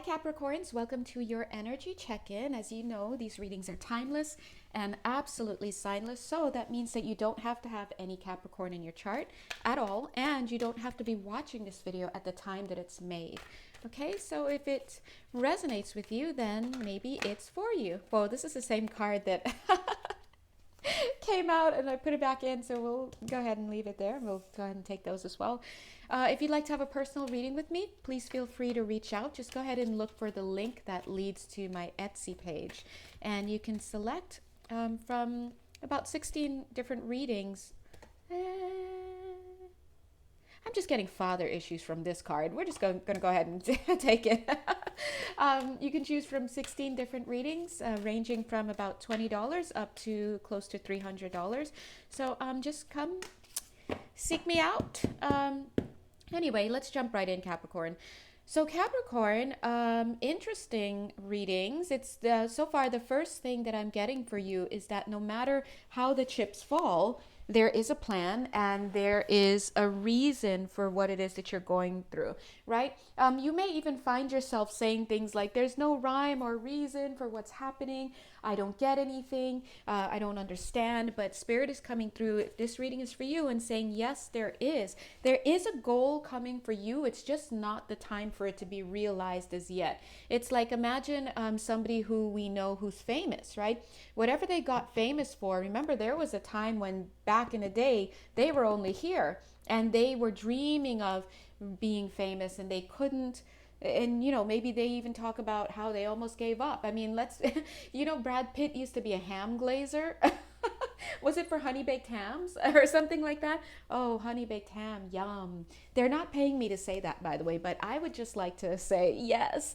Capricorns, welcome to your energy check-in. As you know, these readings are timeless and absolutely signless, so that means that you don't have to have any Capricorn in your chart at all, and you don't have to be watching this video at the time that it's made. Okay, so if it resonates with you, then maybe it's for you. Well, this is the same card that came out and I put it back in, so we'll go ahead and leave it there. We'll go ahead and take those as well. If you'd like to have a personal reading with me, please feel free to reach out. Just go ahead and look for the link that leads to my Etsy page, and you can select from about 16 different readings. I'm just getting father issues from this card. We're just going to go ahead and take it. You can choose from 16 different readings, ranging from about $20 up to close to $300. So just come seek me out. Anyway, let's jump right in, Capricorn. So Capricorn, interesting readings. It's so far the first thing that I'm getting for you is that no matter how the chips fall, there is a plan and there is a reason for what it is that you're going through, right? You may even find yourself saying things like, there's no rhyme or reason for what's happening. I don't get anything. I don't understand. But Spirit is coming through. This reading is for you and saying, yes, there is. There is a goal coming for you. It's just not the time for it to be realized as yet. It's like, imagine somebody who we know who's famous, right? Whatever they got famous for, remember there was a time when back in the day, they were only here and they were dreaming of being famous and they couldn't. And, you know, maybe they even talk about how they almost gave up. I mean, Brad Pitt used to be a ham glazer. Was it for honey baked hams or something like that? Oh, honey baked ham, yum. They're not paying me to say that, by the way, but I would just like to say yes.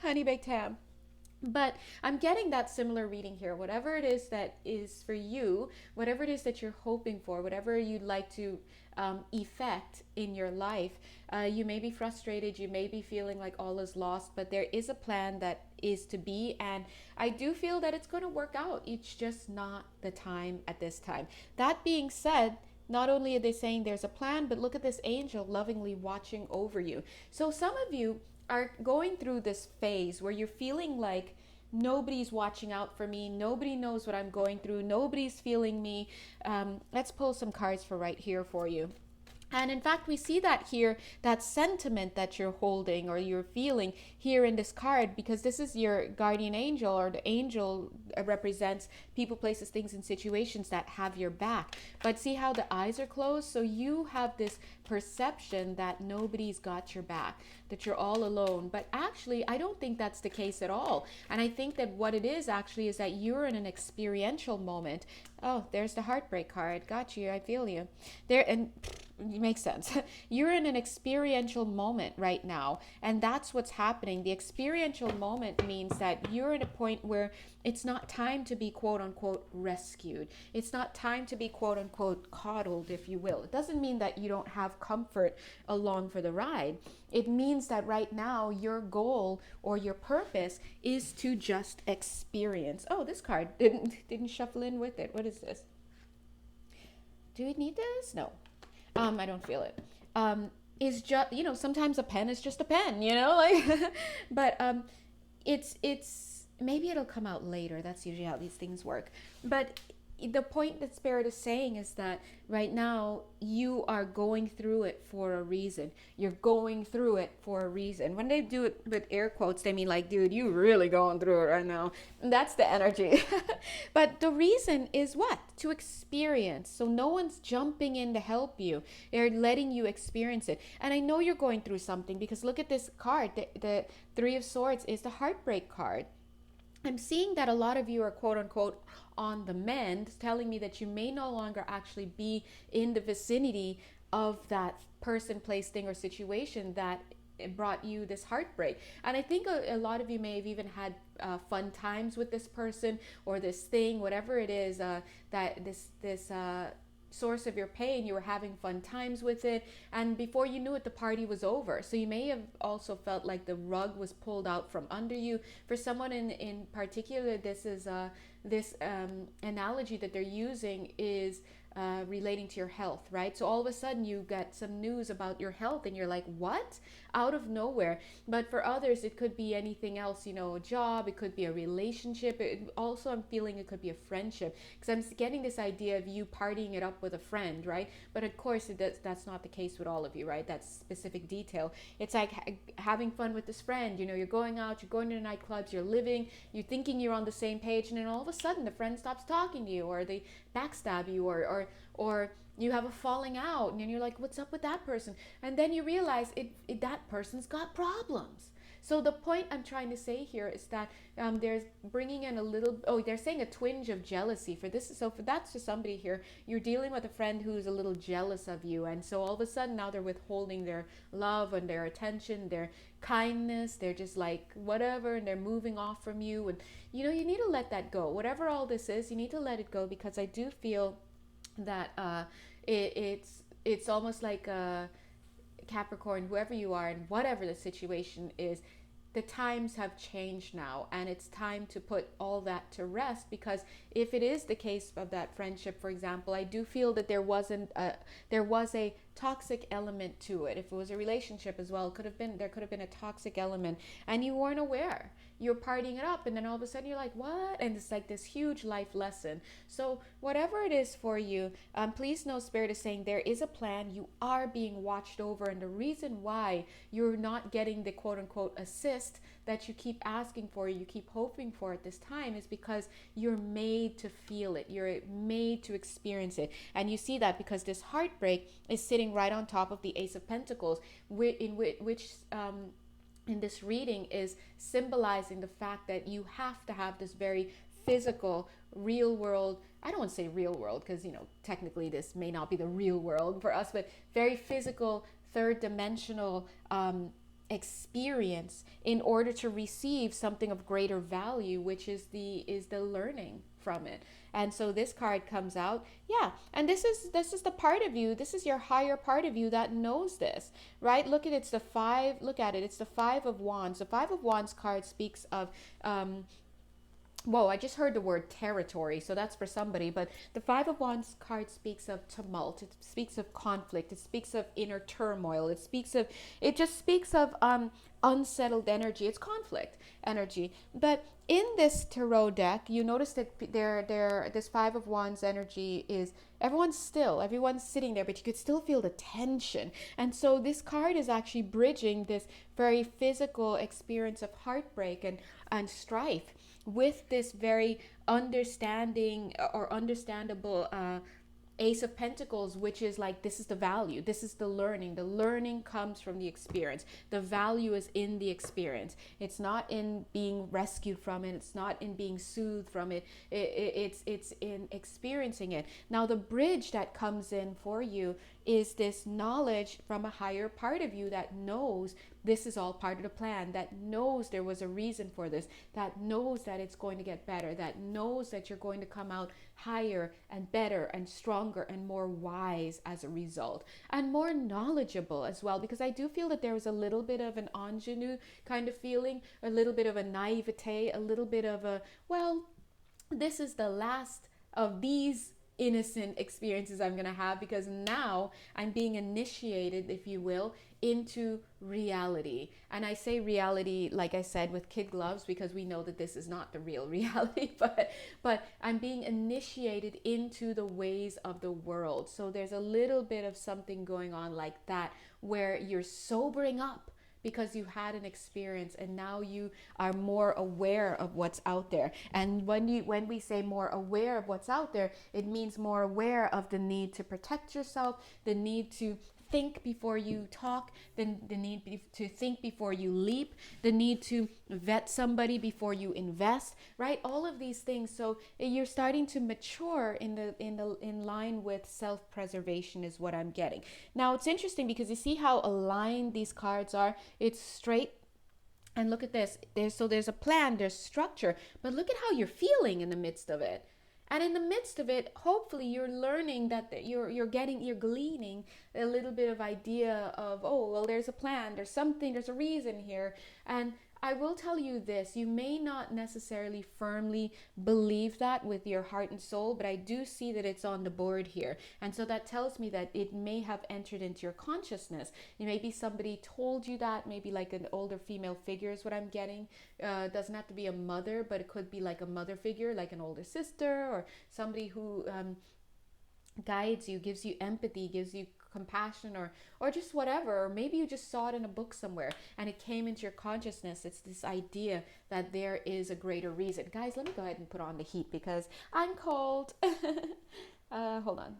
Honey baked ham. But I'm getting that similar reading here. Whatever it is that is for you, whatever it is that you're hoping for, whatever you'd like to effect in your life, you may be frustrated, you may be feeling like all is lost, but there is a plan that is to be, and I do feel that it's going to work out. It's just not the time at this time. That being said, not only are they saying there's a plan, but look at this angel lovingly watching over you. So some of you are going through this phase where you're feeling like nobody's watching out for me, nobody knows what I'm going through, nobody's feeling me. Let's pull some cards for right here for you. And in fact, we see that here, that sentiment that you're holding or you're feeling here in this card, because this is your guardian angel, or the angel represents people, places, things, and situations that have your back. But see how the eyes are closed? So you have this perception that nobody's got your back, that you're all alone. But actually, I don't think that's the case at all. And I think that what it is actually is that you're in an experiential moment. Oh, there's the heartbreak card. Got you. I feel you. There, and it makes sense. You're in an experiential moment right now, and that's what's happening. The experiential moment means that you're at a point where it's not time to be quote unquote rescued. It's not time to be quote unquote coddled, if you will. It doesn't mean that you don't have comfort along for the ride. It means that right now your goal or your purpose is to just experience. Oh, this card didn't shuffle in with it. What is this? Do we need this? No. I don't feel it. Is just, sometimes a pen is just a pen, like, but it's maybe it'll come out later. That's usually how these things work. But the point that Spirit is saying is that right now you are going through it for a reason. You're going through it for a reason. When they do it with air quotes, they mean like, dude, you really going through it right now. And that's the energy. But the reason is what? To experience. So no one's jumping in to help you. They're letting you experience it. And I know you're going through something, because look at this card. The Three of Swords is the heartbreak card. I'm seeing that a lot of you are quote unquote on the mend, telling me that you may no longer actually be in the vicinity of that person, place, thing, or situation that brought you this heartbreak. And I think a lot of you may have even had fun times with this person or this thing, whatever it is, that this source of your pain, you were having fun times with it, and before you knew it, the party was over. So you may have also felt like the rug was pulled out from under you. For someone in particular, this is this analogy that they're using is relating to your health, right? So all of a sudden you get some news about your health and you're like, what? Out of nowhere. But for others, it could be anything else, a job, it could be a relationship. Also, I'm feeling it could be a friendship, because I'm getting this idea of you partying it up with a friend, right? But of course, that's not the case with all of you, right? That's specific detail. It's like having fun with this friend, you're going out, you're going to nightclubs, you're thinking you're on the same page, and then all of a sudden the friend stops talking to you, or they backstab you, or you have a falling out, and you're like, what's up with that person? And then you realize that person's got problems. So the point I'm trying to say here is that there's bringing in a little, they're saying a twinge of jealousy for this. So for that's just somebody here, you're dealing with a friend who's a little jealous of you. And so all of a sudden now they're withholding their love and their attention, their kindness. They're just like whatever, and they're moving off from you. And you need to let that go. Whatever all this is, you need to let it go, because I do feel that it's almost like Capricorn, whoever you are and whatever the situation is, the times have changed now, and it's time to put all that to rest. Because if it is the case of that friendship, for example, I do feel that there was a toxic element to it. If it was a relationship as well, there could have been a toxic element, and you weren't aware. You're partying it up, and then all of a sudden you're like, what? And it's like this huge life lesson. So whatever it is for you, please know Spirit is saying there is a plan. You are being watched over, and the reason why you're not getting the quote unquote assist that you keep asking for, you keep hoping for at this time, is because you're made to feel it. You're made to experience it. And you see that because this heartbreak is sitting right on top of the Ace of Pentacles, which in this reading is symbolizing the fact that you have to have this very physical, real world. I don't want to say real world, because technically this may not be the real world for us, but very physical, third dimensional experience in order to receive something of greater value, which is the learning from it. And so this card comes out, and this is the part of you, this is your higher part of you that knows this, right? Look at it, it's the 5 of Wands. The 5 of Wands card speaks of I just heard the word territory, so that's for somebody. But the 5 of Wands card speaks of tumult. It speaks of conflict. It speaks of inner turmoil. It just speaks of unsettled energy. It's conflict energy. But in this tarot deck, you notice that this 5 of Wands energy is everyone's sitting there, but you could still feel the tension. And so this card is actually bridging this very physical experience of heartbreak and strife with this very understanding or understandable Ace of Pentacles, which is like, this is the value, this is the learning comes from the experience. The value is in the experience. It's not in being rescued from it. It's not in being soothed from it. It's in experiencing it. Now the bridge that comes in for you is this knowledge from a higher part of you that knows this is all part of the plan, that knows there was a reason for this, that knows that it's going to get better, that knows that you're going to come out higher and better and stronger and more wise as a result, and more knowledgeable as well. Because I do feel that there was a little bit of an ingenue kind of feeling, a little bit of a naivete, a little bit of a, this is the last of these innocent experiences I'm going to have, because now I'm being initiated, if you will, into reality. And I say reality, like I said, with kid gloves, because we know that this is not the real reality, but I'm being initiated into the ways of the world. So there's a little bit of something going on like that, where you're sobering up because you had an experience, and now you are more aware of what's out there. And when we say more aware of what's out there, it means more aware of the need to protect yourself, the need to think before you talk, the need to think before you leap, the need to vet somebody before you invest, right? All of these things. So you're starting to mature in line with self-preservation is what I'm getting. Now it's interesting because you see how aligned these cards are. It's straight. And look at this. There's a plan, there's structure, but look at how you're feeling in the midst of it. And in the midst of it, hopefully you're learning that you're gleaning a little bit of idea of, there's a plan, there's something, there's a reason here. And I will tell you this, you may not necessarily firmly believe that with your heart and soul, but I do see that it's on the board here. And so that tells me that it may have entered into your consciousness. Maybe somebody told you that, maybe like an older female figure is what I'm getting. Doesn't have to be a mother, but it could be like a mother figure, like an older sister, or somebody who guides you, gives you empathy, gives you compassion, or just whatever. Or maybe you just saw it in a book somewhere and it came into your consciousness. It's this idea that there is a greater reason. Guys, let me go ahead and put on the heat because I'm cold. Hold on,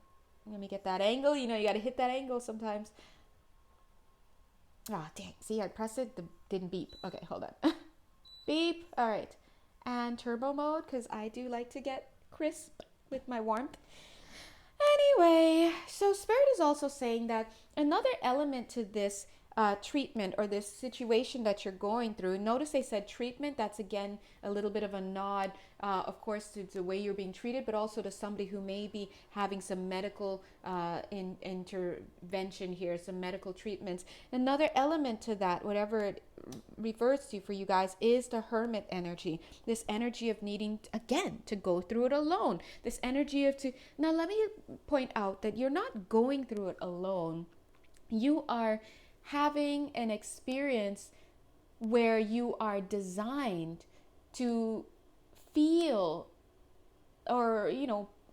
let me get that angle. You know, you got to hit that angle sometimes. Ah, dang, see, I pressed it, didn't beep. Okay, hold on. Beep. All right, and turbo mode, because I do like to get crisp with my warmth. Anyway, so Spirit is also saying that another element to this treatment or this situation that you're going through, notice they said treatment, that's again a little bit of a nod, of course, to the way you're being treated, but also to somebody who may be having some medical intervention here, some medical treatments. Another element to that, whatever it refers to for you guys, is the Hermit energy, this energy of needing again to go through it alone, this energy of now let me point out that you're not going through it alone. You are having an experience where you are designed to feel, or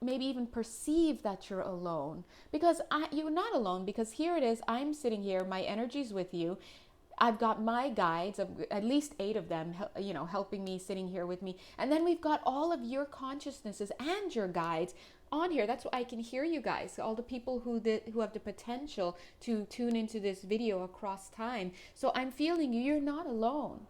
maybe even perceive that you're alone, because you're not alone, because here it is, I'm sitting here, my energy's with you. I've got my guides, at least 8 of them, helping me, sitting here with me. And then we've got all of your consciousnesses and your guides on here. That's why I can hear you guys, all the people who have the potential to tune into this video across time. So I'm feeling you. You're not alone.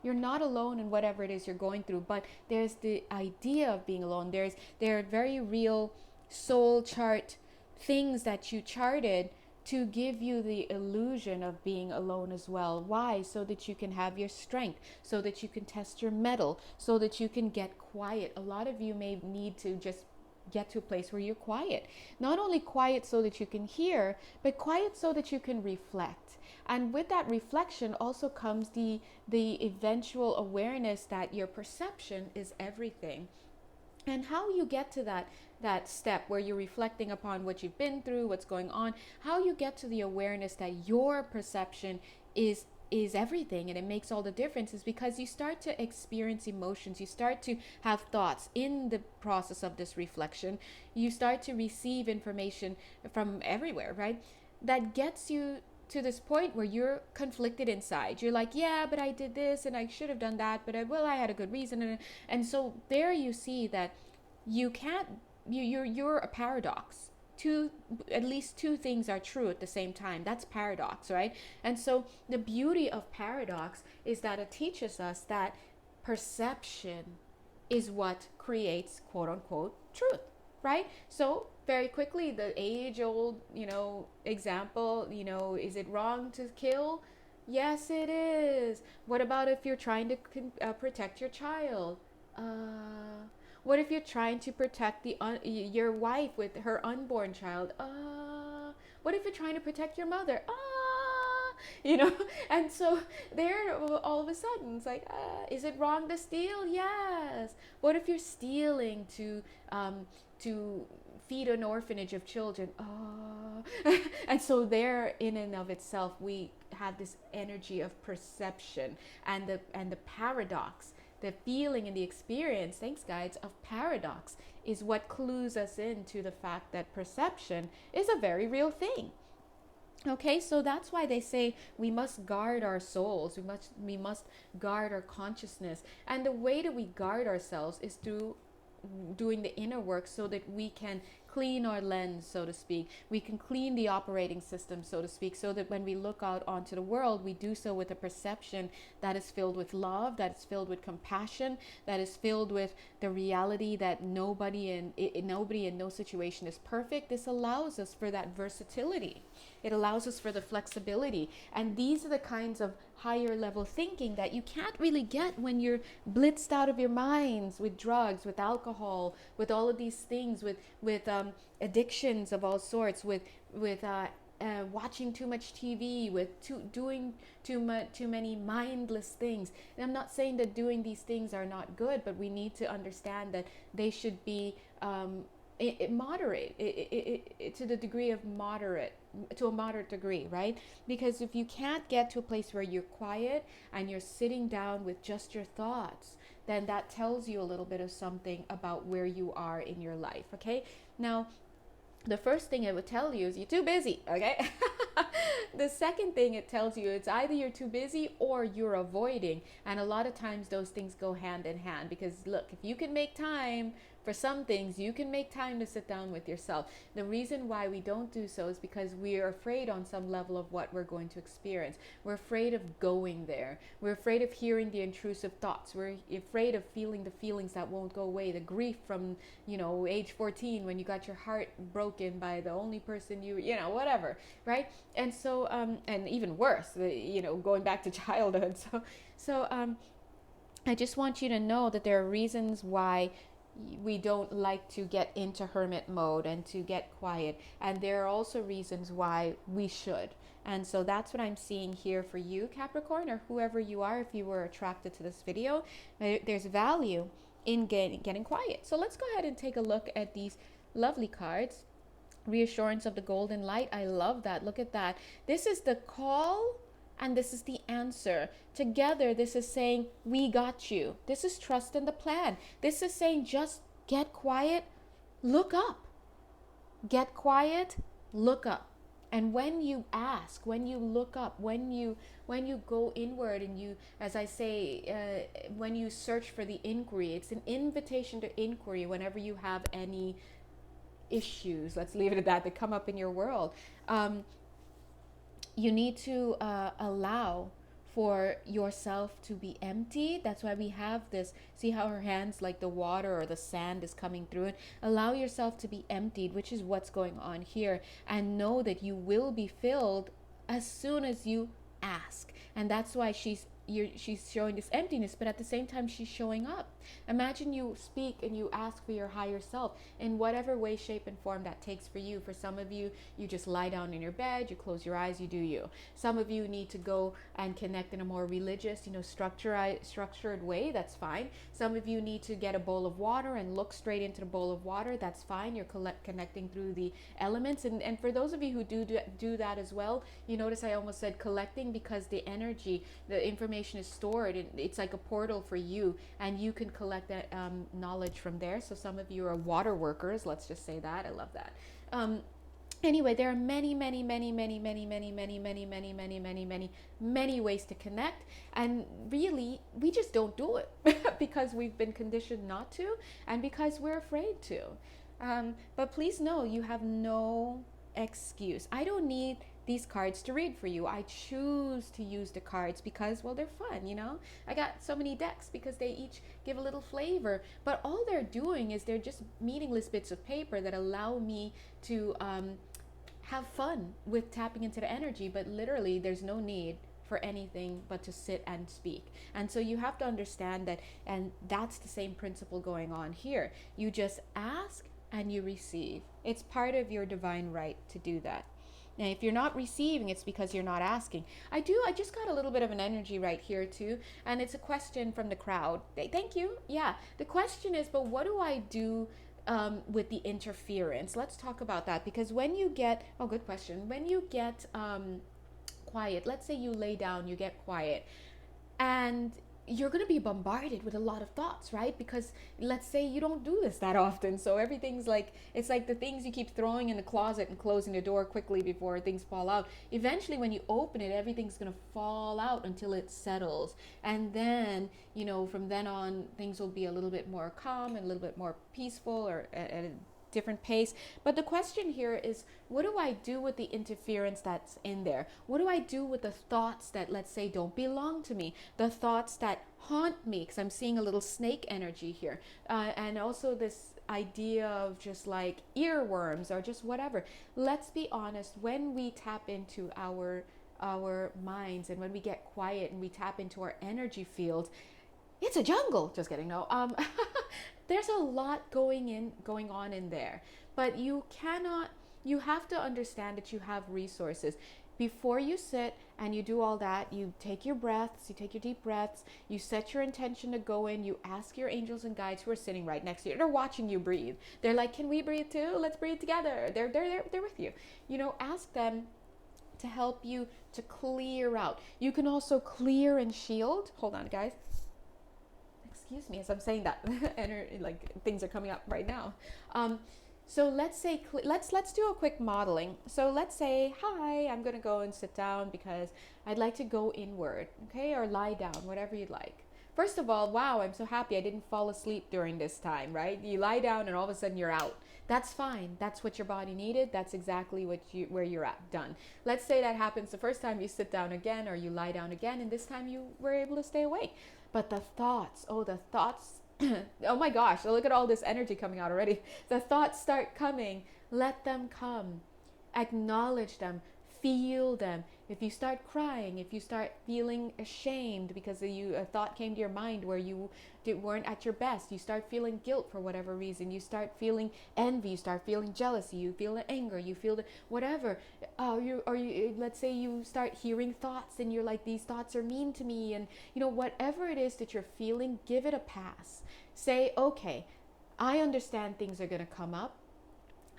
You're not alone in whatever it is you're going through. But there's the idea of being alone. There are very real soul chart things that you charted to give you the illusion of being alone as well. Why? So that you can have your strength, so that you can test your mettle, so that you can get quiet. A lot of you may need to just get to a place where you're quiet. Not only quiet so that you can hear, but quiet so that you can reflect. And with that reflection also comes the eventual awareness that your perception is everything. And how you get to that step where you're reflecting upon what you've been through, what's going on, how you get to the awareness that your perception is everything and it makes all the difference, is because you start to experience emotions, you start to have thoughts in the process of this reflection, you start to receive information from everywhere, right? That gets you to this point where you're conflicted inside. You're like, yeah, but I did this and I should have done that, but I had a good reason. And so there you see that you can't, you're a paradox. At least two things are true at the same time. That's paradox, right? And so the beauty of paradox is that it teaches us that perception is what creates quote unquote truth, right? So very quickly, the age-old, example, is it wrong to kill? Yes, it is. What about if you're trying to protect your child? What if you're trying to protect your wife with her unborn child? What if you're trying to protect your mother? And so there, all of a sudden, it's like, is it wrong to steal? Yes. What if you're stealing to feed an orphanage of children? And so there, in and of itself, we have this energy of perception and the paradox. The feeling and the experience, thanks guides, of paradox is what clues us into the fact that perception is a very real thing. Okay, so that's why they say we must guard our souls, we must guard our consciousness. And the way that we guard ourselves is through doing the inner work, so that we can clean our lens, so to speak. We can clean the operating system, so to speak, so that when we look out onto the world, we do so with a perception that is filled with love, that is filled with compassion, that is filled with the reality that nobody in no situation is perfect. This allows us for that versatility. It allows us for the flexibility. And these are the kinds of higher level thinking that you can't really get when you're blitzed out of your minds with drugs, with alcohol, with all of these things, with addictions of all sorts, with watching too much TV, with doing too many mindless things. And I'm not saying that doing these things are not good, but we need to understand that they should be moderate, to the degree of moderate, to a moderate degree, right? Because if you can't get to a place where you're quiet and you're sitting down with just your thoughts, then that tells you a little bit of something about where you are in your life. Okay, now the first thing it would tell you is you're too busy. Okay. The second thing it tells you, it's either you're too busy or you're avoiding. And a lot of times those things go hand in hand, because look, if you can make time for some things, you can make time to sit down with yourself. The reason why we don't do so is because we are afraid on some level of what we're going to experience. We're afraid of going there. We're afraid of hearing the intrusive thoughts. We're afraid of feeling the feelings that won't go away, the grief from, age 14 when you got your heart broken by the only person whatever, right? And so, and even worse, going back to childhood. So I just want you to know that there are reasons why we don't like to get into hermit mode and to get quiet, and there are also reasons why we should. And so that's what I'm seeing here for you, Capricorn, or whoever you are. If you were attracted to this video, there's value in getting quiet. So let's go ahead and take a look at these lovely cards. Reassurance of the golden light. I love that. Look at that. This is the call and this is the answer. Together, this is saying, we got you. This is trust in the plan. This is saying, just get quiet, look up. Get quiet, look up. And when you ask, when you look up, when you go inward, and you, as I say, when you search for the inquiry, it's an invitation to inquiry whenever you have any issues, let's leave it at that come up in your world. You need to allow for yourself to be empty. That's why we have this. See how her hands, like the water or the sand, is coming through it. Allow yourself to be emptied, which is what's going on here. And know that you will be filled as soon as you ask. And that's why she's showing this emptiness, but at the same time she's showing up. Imagine you speak and you ask for your higher self in whatever way, shape, and form that takes for you. For some of you, you just lie down in your bed, you close your eyes, you do you. Some of you need to go and connect in a more religious, structured way. That's fine. Some of you need to get a bowl of water and look straight into the bowl of water. That's fine. You're connecting through the elements. And for those of you who do that as well, you notice I almost said collecting, because the energy, the information is stored. It's like a portal for you, and you can collect that knowledge from there. So some of you are water workers, let's just say that. I love that. Anyway, there are many ways to connect, and really we just don't do it because we've been conditioned not to, and because we're afraid to. But please know, you have no excuse. I don't need these cards to read for you. I choose to use the cards because, well, they're fun, I got so many decks because they each give a little flavor, but all they're doing is they're just meaningless bits of paper that allow me to have fun with tapping into the energy. But literally there's no need for anything but to sit and speak. And so you have to understand that, and that's the same principle going on here. You just ask and you receive. It's part of your divine right to do that. Now, if you're not receiving, it's because you're not asking. I just got a little bit of an energy right here too, and it's a question from the crowd. Thank you. Yeah, the question is, but what do I do with the interference? Let's talk about that, because when you get, good question. When you get quiet, let's say you lay down, you get quiet, and you're going to be bombarded with a lot of thoughts, right? Because let's say you don't do this that often. So everything's like, it's like the things you keep throwing in the closet and closing the door quickly before things fall out. Eventually, when you open it, everything's going to fall out until it settles. And then, from then on, things will be a little bit more calm and a little bit more peaceful, or at a different pace. But the question here is, what do I do with the interference that's in there? What do I do with the thoughts that, let's say, don't belong to me? The thoughts that haunt me, because I'm seeing a little snake energy here. And also this idea of just like earworms or just whatever. Let's be honest, when we tap into our minds, and when we get quiet and we tap into our energy fields, it's a jungle. Just kidding. No. There's a lot going on in there, but you cannot you have to understand that you have resources. Before you sit and you do all that, you take your breaths, you take your deep breaths, you set your intention to go in, you ask your angels and guides who are sitting right next to you. They're watching you breathe. They're like, can we breathe too? Let's breathe together. They're with you. Ask them to help you to clear out. You can also clear and shield. Hold on, guys. Excuse me as I'm saying that. Like things are coming up right now. So let's say, let's do a quick modeling. So let's say, hi, I'm going to go and sit down because I'd like to go inward, okay? Or lie down, whatever you'd like. First of all, wow, I'm so happy I didn't fall asleep during this time, right? You lie down and all of a sudden you're out. That's fine. That's what your body needed. That's exactly where you're at. Done. Let's say that happens the first time you sit down again or you lie down again, and this time you were able to stay awake. But the thoughts, oh my gosh, look at all this energy coming out already. The thoughts start coming. Let them come. Acknowledge them. Feel them. If you start crying, if you start feeling ashamed because a thought came to your mind where you weren't at your best, you start feeling guilt for whatever reason, you start feeling envy, you start feeling jealousy, you feel the anger, you feel the whatever. Let's say you start hearing thoughts and you're like, these thoughts are mean to me, and whatever it is that you're feeling, give it a pass. Say, okay, I understand things are going to come up.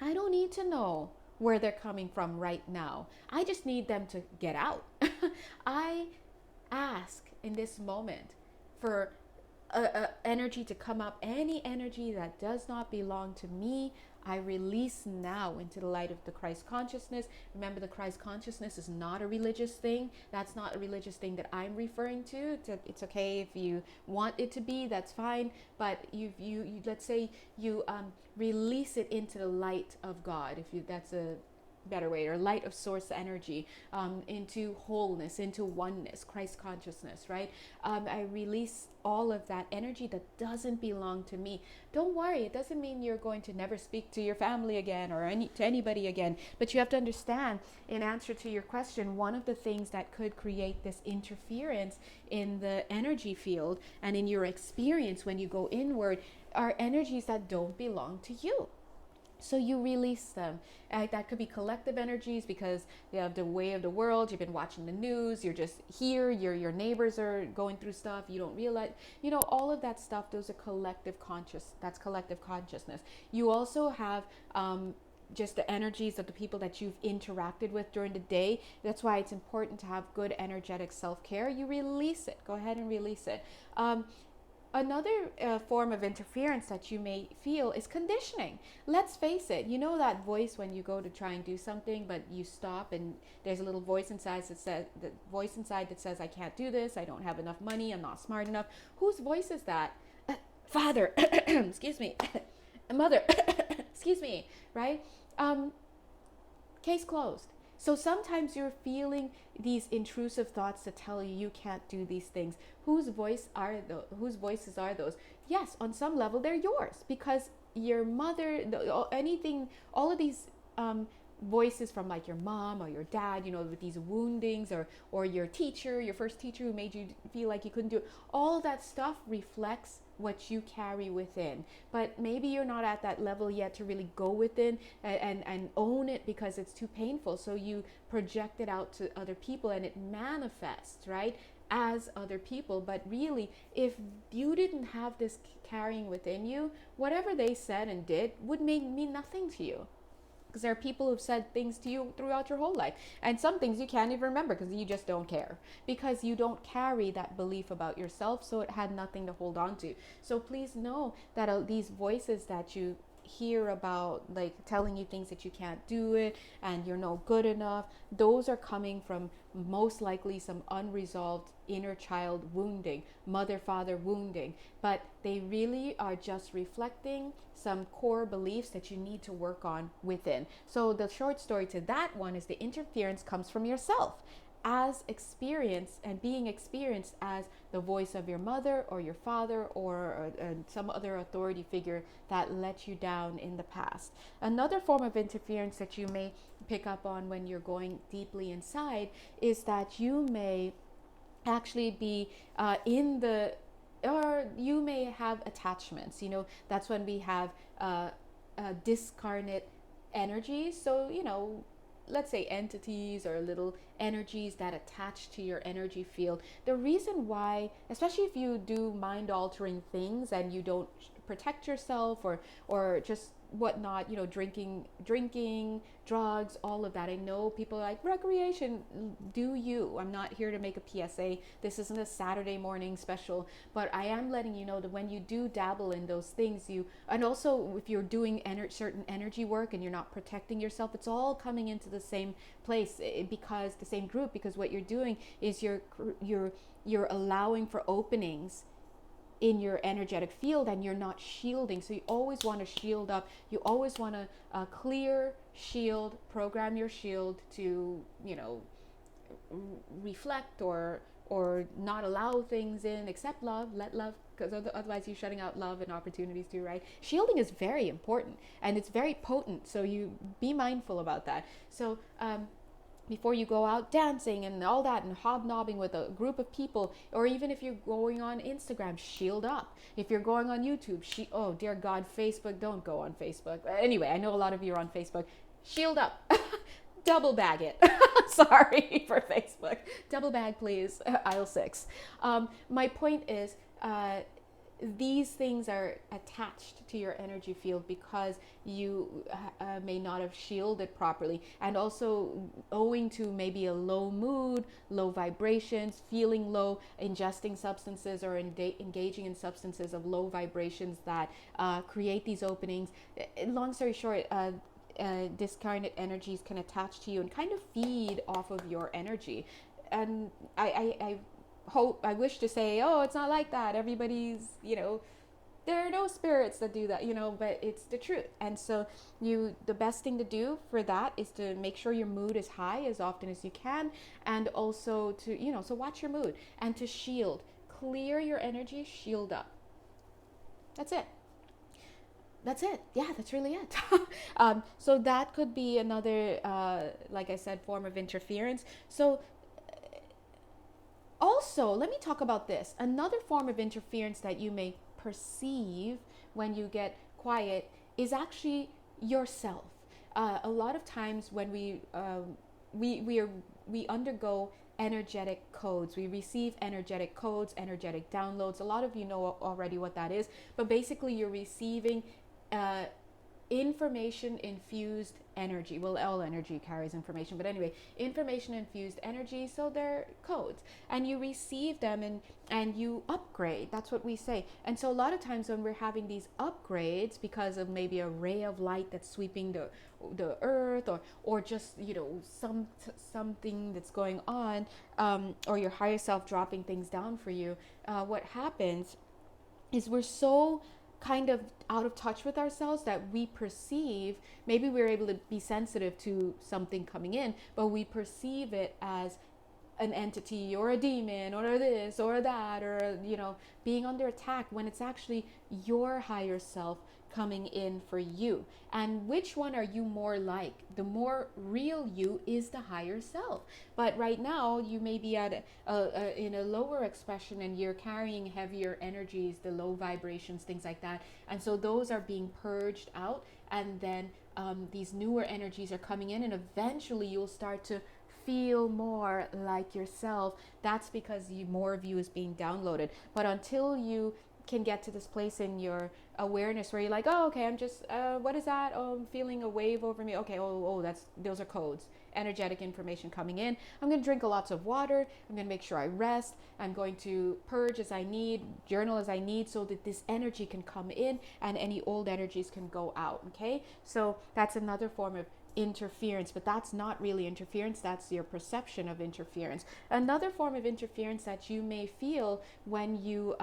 I don't need to know where they're coming from right now. I just need them to get out. I ask in this moment for energy to come up. Any energy that does not belong to me, I release now into the light of the Christ consciousness. Remember, the Christ consciousness is not a religious thing. That's not a religious thing that I'm referring to. It's okay if you want it to be, that's fine. But you let's say you release it into the light of God, that's a better way, or light of source energy, into wholeness, into oneness, Christ consciousness, right? I release all of that energy that doesn't belong to me. Don't worry, it doesn't mean you're going to never speak to your family again or to anybody again, but you have to understand, in answer to your question, one of the things that could create this interference in the energy field and in your experience when you go inward are energies that don't belong to you. So you release them. That could be collective energies because you have the way of the world. You've been watching the news. You're just here. Your neighbors are going through stuff. You don't realize, all of that stuff. Those are that's collective consciousness. You also have just the energies of the people that you've interacted with during the day. That's why it's important to have good energetic self-care. You release it. Go ahead and release it. Another form of interference that you may feel is conditioning. Let's face it, that voice when you go to try and do something, but you stop and there's a little voice inside that says, I can't do this, I don't have enough money, I'm not smart enough. Whose voice is that? Father, excuse me, mother, excuse me, right? Case closed. So sometimes you're feeling these intrusive thoughts that tell you you can't do these things. Whose voices are those? Yes, on some level they're yours, because your mother, all of these voices from like your mom or your dad, with these woundings, or your teacher, your first teacher who made you feel like you couldn't do it. All that stuff reflects what you carry within, but maybe you're not at that level yet to really go within and own it because it's too painful, so you project it out to other people and it manifests, right, as other people. But really, if you didn't have this carrying within you, whatever they said and did would mean nothing to you. Because there are people who've said things to you throughout your whole life. And some things you can't even remember because you just don't care. Because you don't carry that belief about yourself, so it had nothing to hold on to. So please know that these voices that you hear about, like telling you things that you can't do it and you're no good enough, those are coming from most likely some unresolved inner child wounding, mother father wounding, but they really are just reflecting some core beliefs that you need to work on within. So the short story to that one is the interference comes from yourself, as experience and being experienced as the voice of your mother or your father or some other authority figure that let you down in the past. Another form of interference that you may pick up on when you're going deeply inside is that you may actually be or you may have attachments. That's when we have discarnate energies. So, let's say entities or little energies that attach to your energy field. The reason why, especially if you do mind altering things and you don't protect yourself, or just whatnot, drinking, drugs, all of that. I know people are like, recreation, do you. I'm not here to make a PSA. This isn't a Saturday morning special, but I am letting you know that when you do dabble in those things, and also if you're doing certain energy work and you're not protecting yourself, it's all coming into the same place, because the same group, because what you're doing is you're allowing for openings in your energetic field, and you're not shielding. So you always want to shield up. You always want to clear, shield, program your shield to reflect or not allow things in, accept love, let love, because otherwise you're shutting out love and opportunities too, right? Shielding is very important and it's very potent, so you be mindful about that. So before you go out dancing and all that and hobnobbing with a group of people, or even if you're going on Instagram, shield up. If you're going on YouTube, oh dear God, Facebook, don't go on Facebook. Anyway, I know a lot of you are on Facebook. Shield up. Double bag it. Sorry for Facebook. Double bag, please. Aisle 6. My point is, these things are attached to your energy field because you may not have shielded properly, and also owing to maybe a low mood, low vibrations, feeling low, ingesting substances or engaging in substances of low vibrations that create these openings. Long story short, discarnate energies can attach to you and kind of feed off of your energy. And I wish to say, oh, it's not like that. Everybody's, there are no spirits that do that, but it's the truth. And so the best thing to do for that is to make sure your mood is high as often as you can. And also to, so watch your mood and to shield, clear your energy, shield up. That's it. Yeah, that's really it. So that could be another, like I said, form of interference. So also, let me talk about this. Another form of interference that you may perceive when you get quiet is actually yourself. A lot of times when we undergo energetic codes, we receive energetic codes, energetic downloads. A lot of you know already what that is, but basically you're receiving information infused energy. Well, all energy carries information, but anyway, information infused energy. So they're codes, and you receive them and you upgrade. That's what we say. And so a lot of times when we're having these upgrades because of maybe a ray of light that's sweeping the earth, or just something that's going on, or your higher self dropping things down for you, what happens is we're so kind of out of touch with ourselves that we perceive, maybe we're able to be sensitive to something coming in, but we perceive it as an entity or a demon or this or that, or being under attack, when it's actually your higher self coming in for you. And which one are you more like? The more real you is the higher self. But right now you may be at in a lower expression, and you're carrying heavier energies, the low vibrations, things like that. And so those are being purged out, and then these newer energies are coming in, and eventually you'll start to feel more like yourself. That's because more of you is being downloaded. But until you can get to this place in your awareness where you're like, oh, okay, I'm just what is that? Oh, I'm feeling a wave over me. Okay, those are codes, energetic information coming in. I'm going to drink lots of water. I'm going to make sure I rest. I'm going to purge as I need, journal as I need, so that this energy can come in and any old energies can go out. Okay, so that's another form of interference, but that's not really interference. That's your perception of interference. Another form of interference that you may feel when you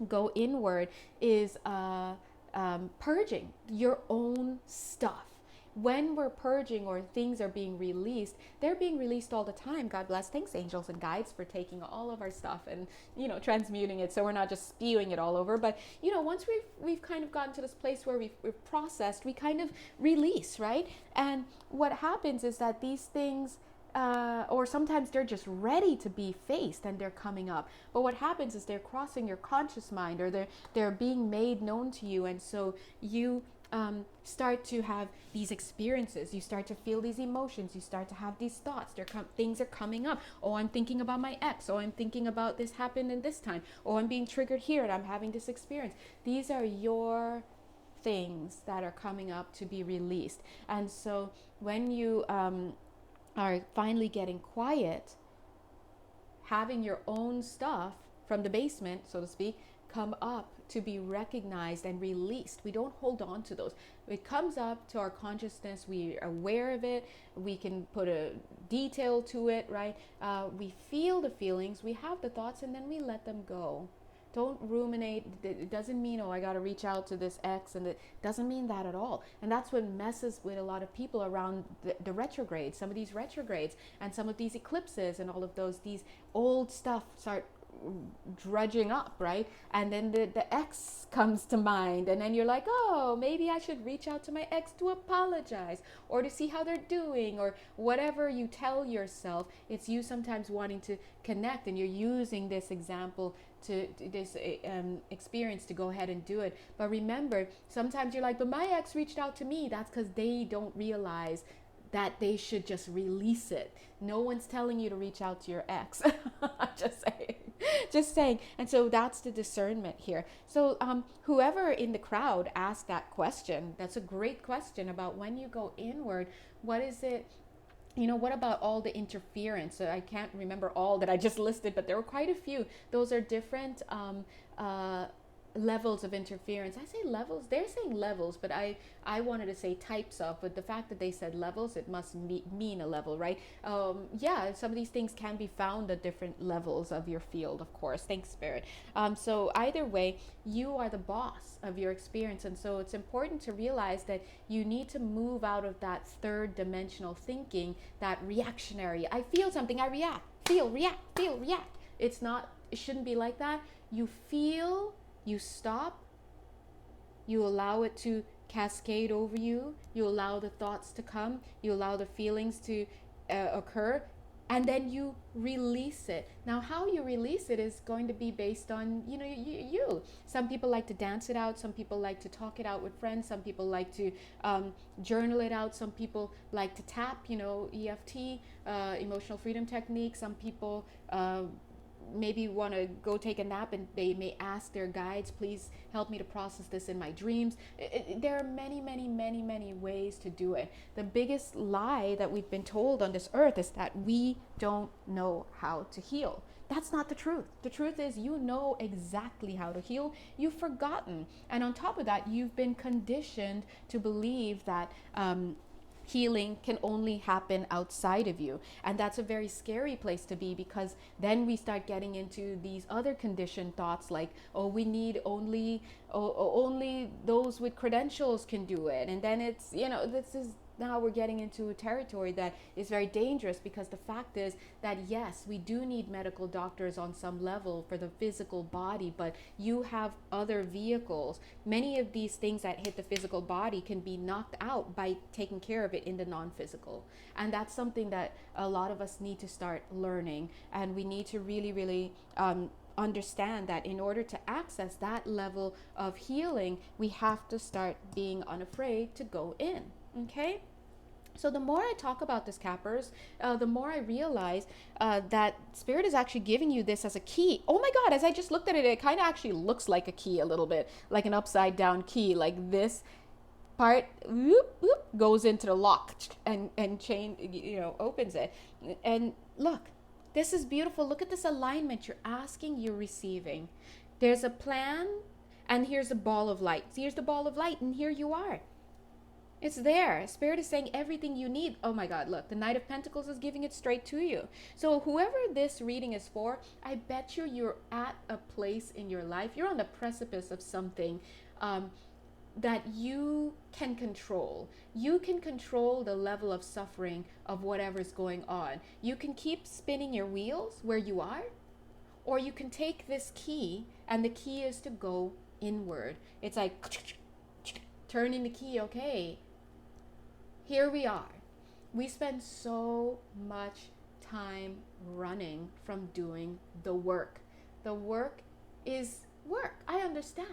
go inward is purging your own stuff. When we're purging or things are being released, they're being released all the time. God bless. Thanks, angels and guides, for taking all of our stuff and transmuting it, so we're not just spewing it all over. But once we've kind of gotten to this place where we've processed, we kind of release, right? And what happens is that these things, or sometimes they're just ready to be faced and they're coming up. But what happens is they're crossing your conscious mind, or they're being made known to you, and so you start to have these experiences. You start to feel these emotions. You start to have these thoughts. Things are coming up. Oh, I'm thinking about my ex. Oh, I'm thinking about this happened in this time. Oh, I'm being triggered here and I'm having this experience. These are your things that are coming up to be released. And so when you are finally getting quiet, having your own stuff from the basement, so to speak, come up to be recognized and released. We don't hold on to those. It comes up to our consciousness. We are aware of it. We can put a detail to it, right? We feel the feelings. We have the thoughts, and then we let them go. Don't ruminate. It doesn't mean, oh, I got to reach out to this ex, and it doesn't mean that at all. And that's what messes with a lot of people around the retrogrades, some of these retrogrades and some of these eclipses and all of these old stuff start drudging up, right? And then the ex comes to mind, and then you're like, oh, maybe I should reach out to my ex to apologize or to see how they're doing, or whatever you tell yourself. It's you sometimes wanting to connect, and you're using this example to this experience to go ahead and do it. But remember, sometimes you're like, but my ex reached out to me. That's because they don't realize that they should just release it. No one's telling you to reach out to your ex. Just saying. And so that's the discernment here. So whoever in the crowd asked that question, that's a great question about when you go inward, what is it? What about all the interference? So I can't remember all that I just listed, but there were quite a few. Those are different levels of interference. I say levels, they're saying levels, but I wanted to say types of, but the fact that they said levels, it must mean a level, right? Yeah, some of these things can be found at different levels of your field, of course. Thanks, Spirit. So either way, you are the boss of your experience. And so it's important to realize that you need to move out of that third dimensional thinking, that reactionary, I feel something, I react, feel, react. It shouldn't be like that. You feel, you stop, you allow it to cascade over you, you allow the thoughts to come, you allow the feelings to occur, and then you release it. Now, how you release it is going to be based on, you. Some people like to dance it out. Some people like to talk it out with friends. Some people like to journal it out. Some people like to tap, EFT, emotional freedom technique. Some people maybe want to go take a nap, and they may ask their guides, please help me to process this in my dreams. There are many, many, many, many ways to do it. The biggest lie that we've been told on this earth is that we don't know how to heal. That's not the truth. The truth is, you know exactly how to heal. You've forgotten. And on top of that, you've been conditioned to believe that healing can only happen outside of you. And that's a very scary place to be, because then we start getting into these other conditioned thoughts like, oh, we need only those with credentials can do it. And then it's, now we're getting into a territory that is very dangerous, because the fact is that yes, we do need medical doctors on some level for the physical body, but you have other vehicles. Many of these things that hit the physical body can be knocked out by taking care of it in the non-physical. And that's something that a lot of us need to start learning, and we need to really, really understand that in order to access that level of healing, we have to start being unafraid to go in. Okay? So the more I talk about this, Cappers, the more I realize that Spirit is actually giving you this as a key. Oh my God, as I just looked at it, it kind of actually looks like a key a little bit, like an upside down key, like this part whoop, whoop, goes into the lock and chain, opens it. And look, this is beautiful. Look at this alignment. You're asking, you're receiving. There's a plan, and here's a ball of light. Here's the ball of light, and here you are. It's there. Spirit is saying everything you need. Oh my God, look, the Knight of Pentacles is giving it straight to you. So whoever this reading is for, I bet you're at a place in your life, you're on the precipice of something that you can control. You can control the level of suffering of whatever's going on. You can keep spinning your wheels where you are, or you can take this key, and the key is to go inward. It's like turning the key. Okay, here we are. We spend so much time running from doing the work. The work is work. I understand.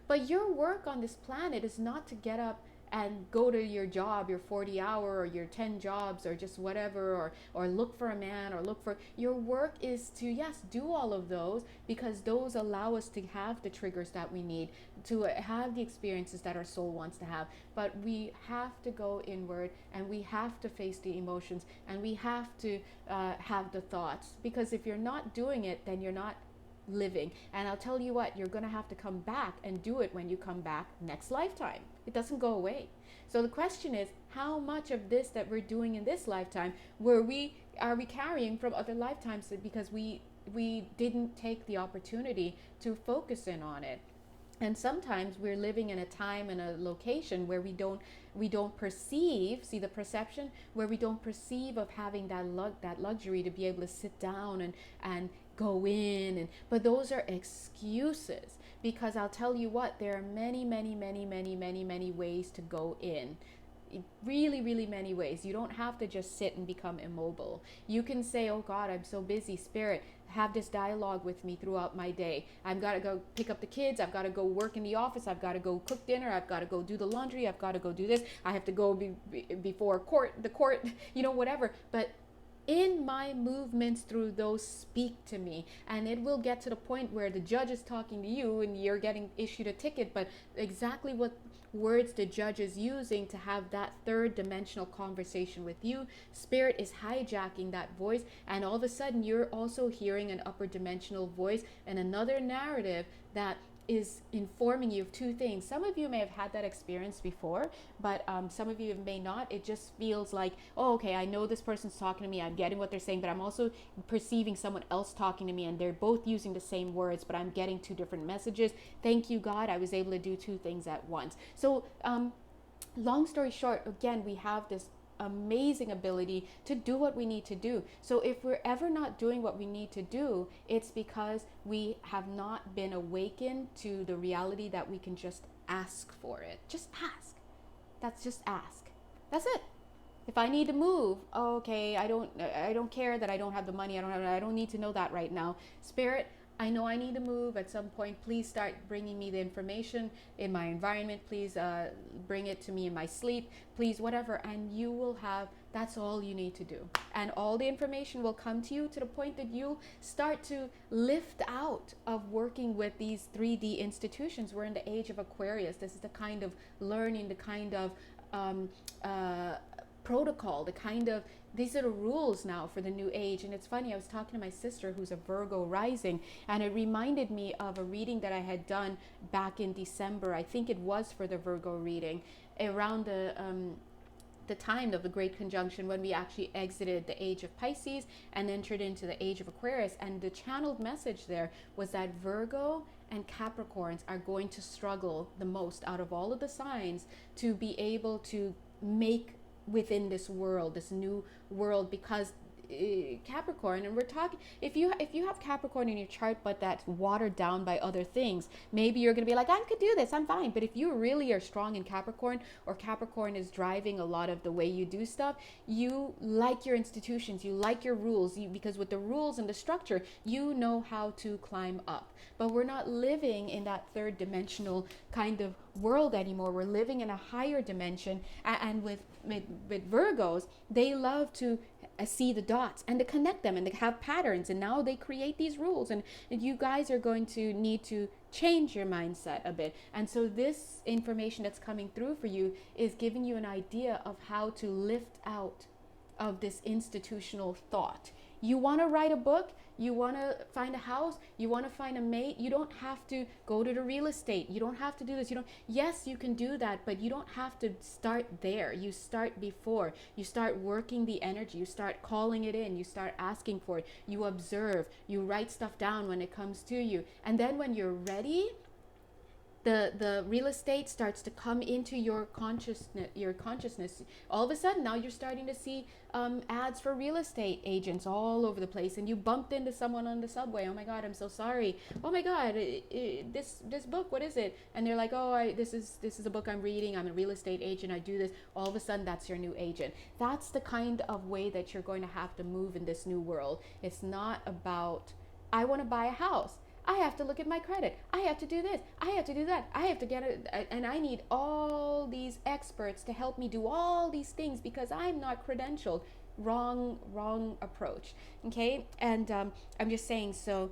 But your work on this planet is not to get up and go to your job, your 40 hour or your 10 jobs or just whatever, or look for a man or look for, your work is to, yes, do all of those, because those allow us to have the triggers that we need, to have the experiences that our soul wants to have. But we have to go inward, and we have to face the emotions, and we have to have the thoughts, because if you're not doing it, then you're not living. And I'll tell you what, you're going to have to come back and do it when you come back next lifetime. It doesn't go away. So the question is, how much of this that we're doing in this lifetime are we carrying from other lifetimes, because we didn't take the opportunity to focus in on it? And sometimes we're living in a time and a location where we don't perceive, see the perception, where we don't perceive of having that luxury to be able to sit down and go in. But those are excuses, because I'll tell you what, there are many ways to go in. Really, really many ways. You don't have to just sit and become immobile. You can say, oh God, I'm so busy. Spirit, have this dialogue with me throughout my day. I've got to go pick up the kids. I've got to go work in the office. I've got to go cook dinner. I've got to go do the laundry. I've got to go do this. I have to go before the court, whatever. But in my movements through those, speak to me. And it will get to the point where the judge is talking to you and you're getting issued a ticket, but exactly what words the judge is using to have that third dimensional conversation with you, Spirit is hijacking that voice, and all of a sudden you're also hearing an upper dimensional voice and another narrative that is informing you of two things. Some of you may have had that experience before, but some of you may not. It just feels like, oh, okay, I know this person's talking to me, I'm getting what they're saying, but I'm also perceiving someone else talking to me, and they're both using the same words, but I'm getting two different messages. Thank you, God, I was able to do two things at once. So long story short, again, we have this amazing ability to do what we need to do. So if we're ever not doing what we need to do, it's because we have not been awakened to the reality that we can just ask for it. Just ask. That's just ask. That's it. If I need to move, okay, I don't care that I don't have the money. I don't need to know that right now. Spirit, I know I need to move at some point. Please start bringing me the information in my environment. Please bring it to me in my sleep. Please, whatever. And you will have, that's all you need to do. And all the information will come to you to the point that you'll start to lift out of working with these 3D institutions. We're in the age of Aquarius. This is the kind of learning, the kind of protocol, the kind of, these are the rules now for the new age. And it's funny, I was talking to my sister who's a Virgo rising, and it reminded me of a reading that I had done back in December. I think it was for the Virgo reading, around the time of the Great Conjunction, when we actually exited the age of Pisces and entered into the age of Aquarius. And the channeled message there was that Virgo and Capricorns are going to struggle the most out of all of the signs to be able to make within this world, this new world, because Capricorn, and we're talking, if you have Capricorn in your chart but that's watered down by other things, maybe you're gonna be like, I could do this, I'm fine. But if you really are strong in Capricorn, or Capricorn is driving a lot of the way you do stuff, you like your institutions, you like your rules, because with the rules and the structure, you know how to climb up. But we're not living in that third dimensional kind of world anymore. We're living in a higher dimension, and with Virgos, they love to see the dots and to connect them and to have patterns, and now they create these rules, and you guys are going to need to change your mindset a bit. And so this information that's coming through for you is giving you an idea of how to lift out of this institutional thought. You want to write a book, you want to find a house, you want to find a mate, you don't have to go to the real estate, you don't have to do this, yes, you can do that, but you don't have to start there. You start before, you start working the energy, you start calling it in, you start asking for it, you observe, you write stuff down when it comes to you, and then when you're ready, the real estate starts to come into your consciousness. All of a sudden, now you're starting to see ads for real estate agents all over the place, and you bumped into someone on the subway. Oh my God, I'm so sorry. Oh my God, this book, what is it? And they're like, oh, this is a book I'm reading. I'm a real estate agent. I do this. All of a sudden, that's your new agent. That's the kind of way that you're going to have to move in this new world. It's not about, I want to buy a house. I have to look at my credit. I have to do this. I have to do that. I have to get it. And I need all these experts to help me do all these things because I'm not credentialed. Wrong approach. Okay. And I'm just saying, so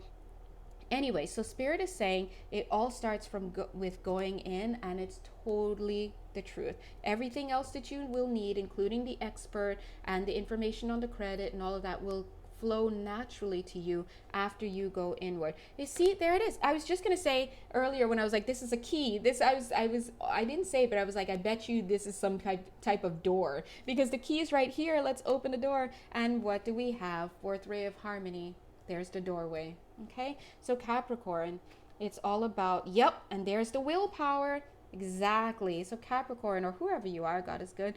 anyway, so Spirit is saying it all starts from with going in, and it's totally the truth. Everything else that you will need, including the expert and the information on the credit and all of that, will flow naturally to you after you go inward. You see, there it is. I was just gonna say earlier when I was like, this is a key. I didn't say it, but I was like, I bet you this is some type of door, because the key is right here. Let's open the door. And what do we have? Fourth ray of harmony. There's the doorway. Okay, so Capricorn, it's all about, yep, and there's the willpower. Exactly. So Capricorn, or whoever you are, God is good.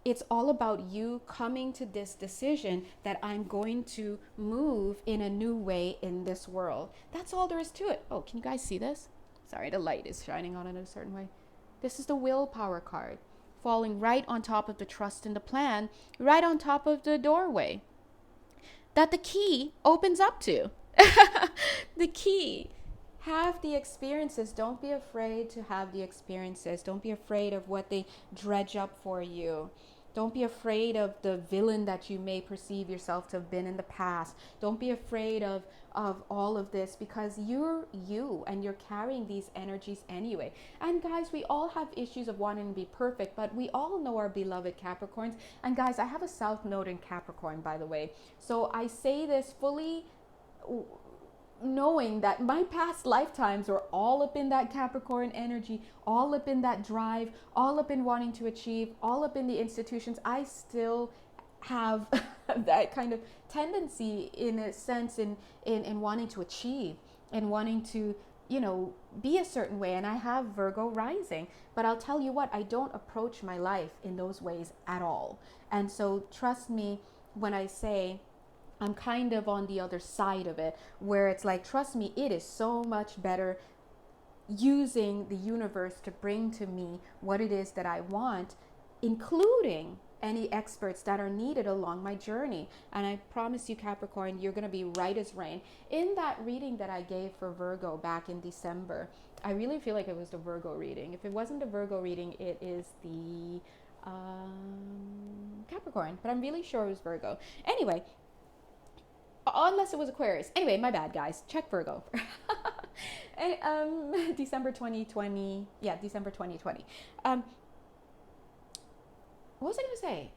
It's all about you coming to this decision that I'm going to move in a new way in this world. That's all there is to it. Oh, can you guys see this? Sorry, the light is shining on it in a certain way. This is the willpower card, falling right on top of the trust in the plan, right on top of the doorway that the key opens up to. The key. Have the experiences. Don't be afraid to have the experiences. Don't be afraid of what they dredge up for you. Don't be afraid of the villain that you may perceive yourself to have been in the past. Don't be afraid of all of this, because you're you and you're carrying these energies anyway. And guys, we all have issues of wanting to be perfect, but we all know our beloved Capricorns. And guys, I have a South Node in Capricorn, by the way. So I say this fully knowing that my past lifetimes were all up in that Capricorn energy, all up in that drive, all up in wanting to achieve, all up in the institutions. I still have that kind of tendency, in a sense, in wanting to achieve and wanting to, be a certain way. And I have Virgo rising, but I'll tell you what, I don't approach my life in those ways at all. And so trust me when I say I'm kind of on the other side of it, where it's like, trust me, it is so much better using the universe to bring to me what it is that I want, including any experts that are needed along my journey. And I promise you, Capricorn, you're going to be right as rain. In that reading that I gave for Virgo back in December, I really feel like it was the Virgo reading. If it wasn't the Virgo reading, it is the Capricorn, but I'm really sure it was Virgo. Anyway, unless it was Aquarius. Anyway, my bad, guys. Check Virgo. And, December 2020. Yeah, December 2020. What was I going to say?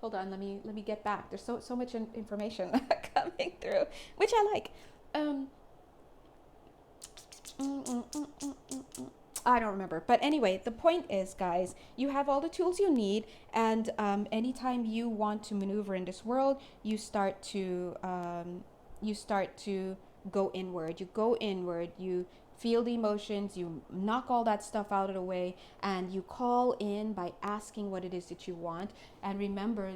Hold on. Let me get back. There's so much information coming through, which I like. I don't remember. But anyway, the point is, guys, you have all the tools you need. And anytime you want to maneuver in this world, you start to go inward. You go inward. You feel the emotions. You knock all that stuff out of the way. And you call in by asking what it is that you want. And remember,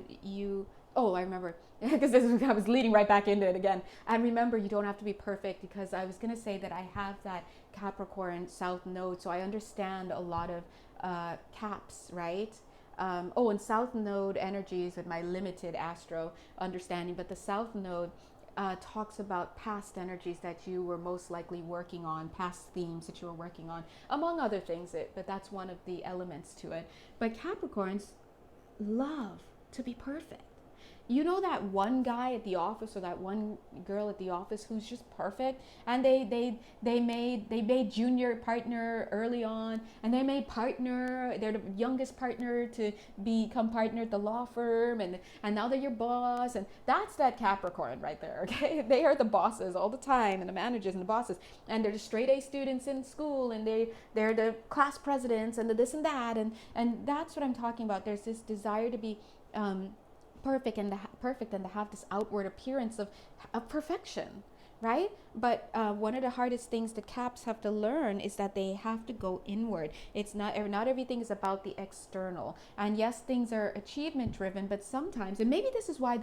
I remember, because I was leading right back into it again. And remember, you don't have to be perfect, because I was going to say that I have that Capricorn South Node, so I understand a lot of caps, right? And South Node energies with my limited astro understanding, but the South Node talks about past energies that you were most likely working on, past themes that you were working on, among other things, but that's one of the elements to it. But Capricorns love to be perfect. You know that one guy at the office or that one girl at the office who's just perfect, and they made junior partner early on, and they made partner. They're the youngest partner to become partner at the law firm, and now they're your boss, and that's that Capricorn right there. Okay, they are the bosses all the time, and the managers and the bosses, and they're the straight A students in school, and they're the class presidents and the this and that, and that's what I'm talking about. There's this desire to be perfect and to have this outward appearance of perfection, right? But one of the hardest things that Caps have to learn is that they have to go inward. It's not everything is about the external. And yes, things are achievement driven, but sometimes, and maybe this is why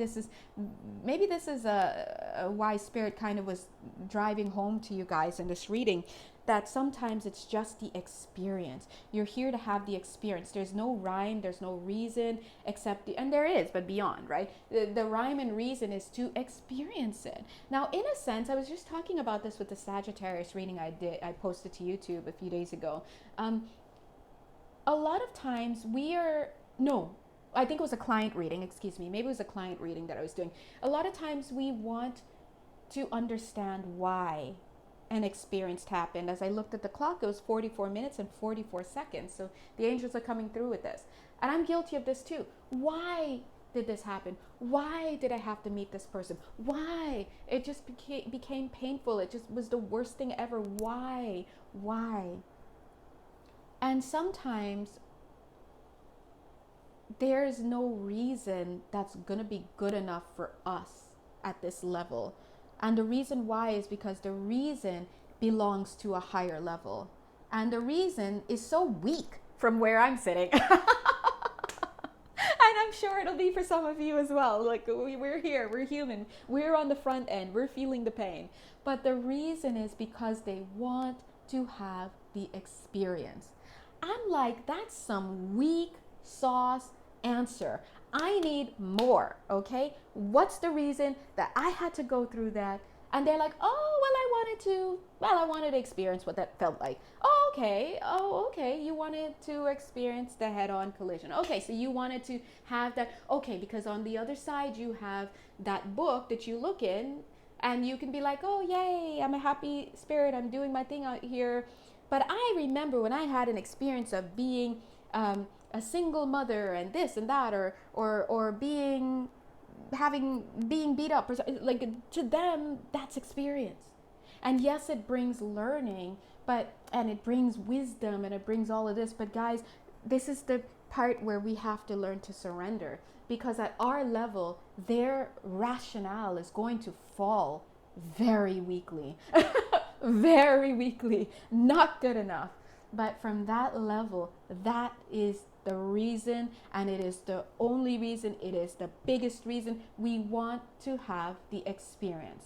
Spirit kind of was driving home to you guys in this reading that sometimes it's just the experience. You're here to have the experience. There's no rhyme, there's no reason except and there is, but beyond, right? The rhyme and reason is to experience it. Now, in a sense, I was just talking about this with the Sagittarius reading I posted to YouTube a few days ago. A lot of times I think it was a client reading, excuse me. Maybe it was a client reading that I was doing. A lot of times we want to understand why an experience happened. As I looked at the clock, it was 44 minutes and 44 seconds. So the angels are coming through with this. And I'm guilty of this too. Why did this happen? Why did I have to meet this person? Why? It just became painful. It just was the worst thing ever. Why? And sometimes there's no reason that's going to be good enough for us at this level. And the reason why is because the reason belongs to a higher level. And the reason is so weak from where I'm sitting. And I'm sure it'll be for some of you as well. Like, we're here, we're human, we're on the front end, we're feeling the pain. But the reason is because they want to have the experience. I'm like, that's some weak sauce answer. I need more, okay? What's the reason that I had to go through that? And they're like, I wanted to experience what that felt like. Oh, okay. You wanted to experience the head-on collision. Okay, so you wanted to have that. Okay, because on the other side, you have that book that you look in and you can be like, oh, yay, I'm a happy spirit. I'm doing my thing out here. But I remember when I had an experience of being a single mother and this and that, or being beat up, like, to them that's experience. And yes, it brings learning, and it brings wisdom, and it brings all of this, but guys, this is the part where we have to learn to surrender, because at our level their rationale is going to fall very weakly. Very weakly, not good enough. But from that level, that is the reason, and it is the only reason, it is the biggest reason we want to have the experience.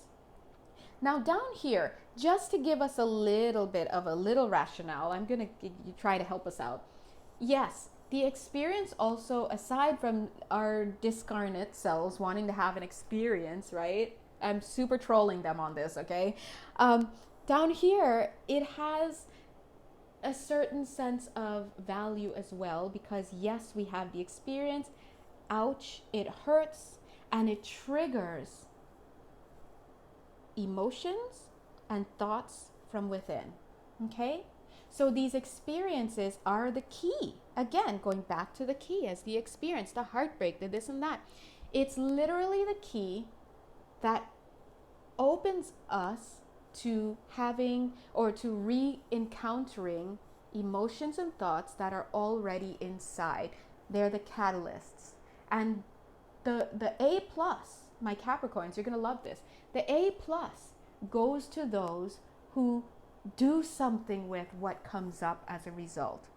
Now down here, just to give us a little bit of a little rationale, I'm going to try to help us out. Yes, the experience also, aside from our discarnate selves wanting to have an experience, right? I'm super trolling them on this, okay? Down here, it has a certain sense of value as well, because yes, we have the experience. Ouch, it hurts, and it triggers emotions and thoughts from within. Okay? So these experiences are the key. Again, going back to the key as the experience, the heartbreak, the this and that. It's literally the key that opens us to having or to re-encountering emotions and thoughts that are already inside. They're the catalysts. And the A plus, my Capricorns, you're going to love this. The A plus goes to those who do something with what comes up as a result.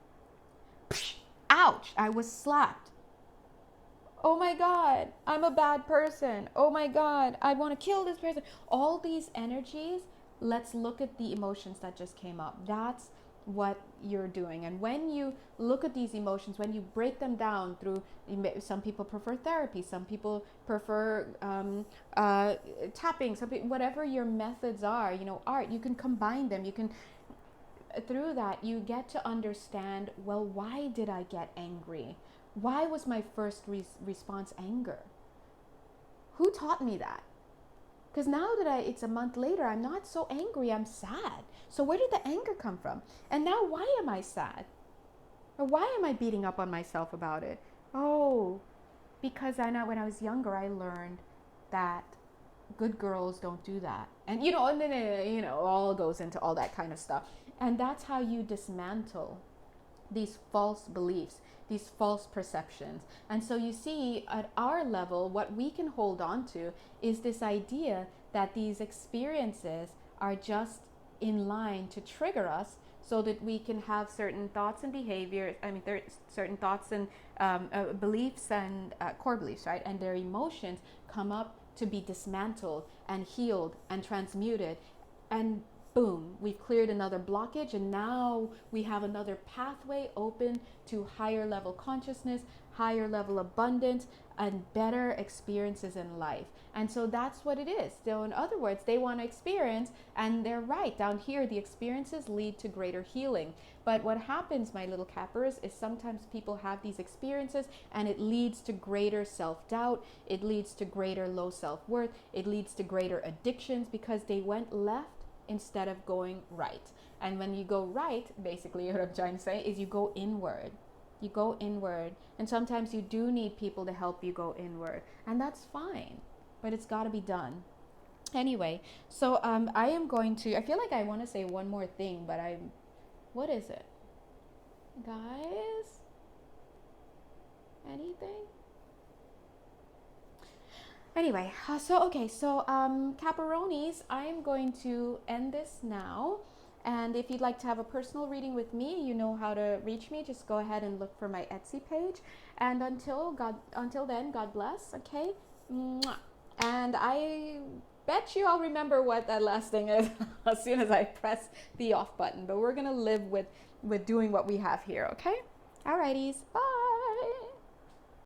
Ouch, I was slapped. Oh my God, I'm a bad person. Oh my God, I want to kill this person. All these energies, let's look at the emotions that just came up. That's what you're doing. And when you look at these emotions, when you break them down through, some people prefer therapy, some people prefer tapping, some people, whatever your methods are, art, you can combine them. You can, through that, you get to understand, well, why did I get angry? Why was my first response anger? Who taught me that? Because now that it's a month later, I'm not so angry, I'm sad. So where did the anger come from? And now why am I sad? Or why am I beating up on myself about it? Oh, because when I was younger, I learned that good girls don't do that. And, and then, all goes into all that kind of stuff. And that's how you dismantle these false beliefs, these false perceptions. And so you see, at our level, what we can hold on to is this idea that these experiences are just in line to trigger us so that we can have certain thoughts and behaviors, certain thoughts and beliefs and core beliefs, right? And their emotions come up to be dismantled and healed and transmuted and boom, we've cleared another blockage, and now we have another pathway open to higher level consciousness, higher level abundance, and better experiences in life. And so that's what it is. So in other words, they want to experience, and they're right. Down here, the experiences lead to greater healing. But what happens, my little cappers, is sometimes people have these experiences and it leads to greater self-doubt. It leads to greater low self-worth. It leads to greater addictions because they went left instead of going right. And when you go right, basically what I'm trying to say is you go inward. You go inward. And sometimes you do need people to help you go inward. And that's fine. But it's got to be done. Anyway, so I am going to, I feel like I want to say one more thing, but what is it? Guys? Anything? Anyway, so Capricornis, I am going to end this now. And if you'd like to have a personal reading with me, you know how to reach me. Just go ahead and look for my Etsy page. And until then, God bless, okay? Mwah. And I bet you I'll remember what that last thing is as soon as I press the off button. But we're going to live with doing what we have here, okay? Alrighties, bye.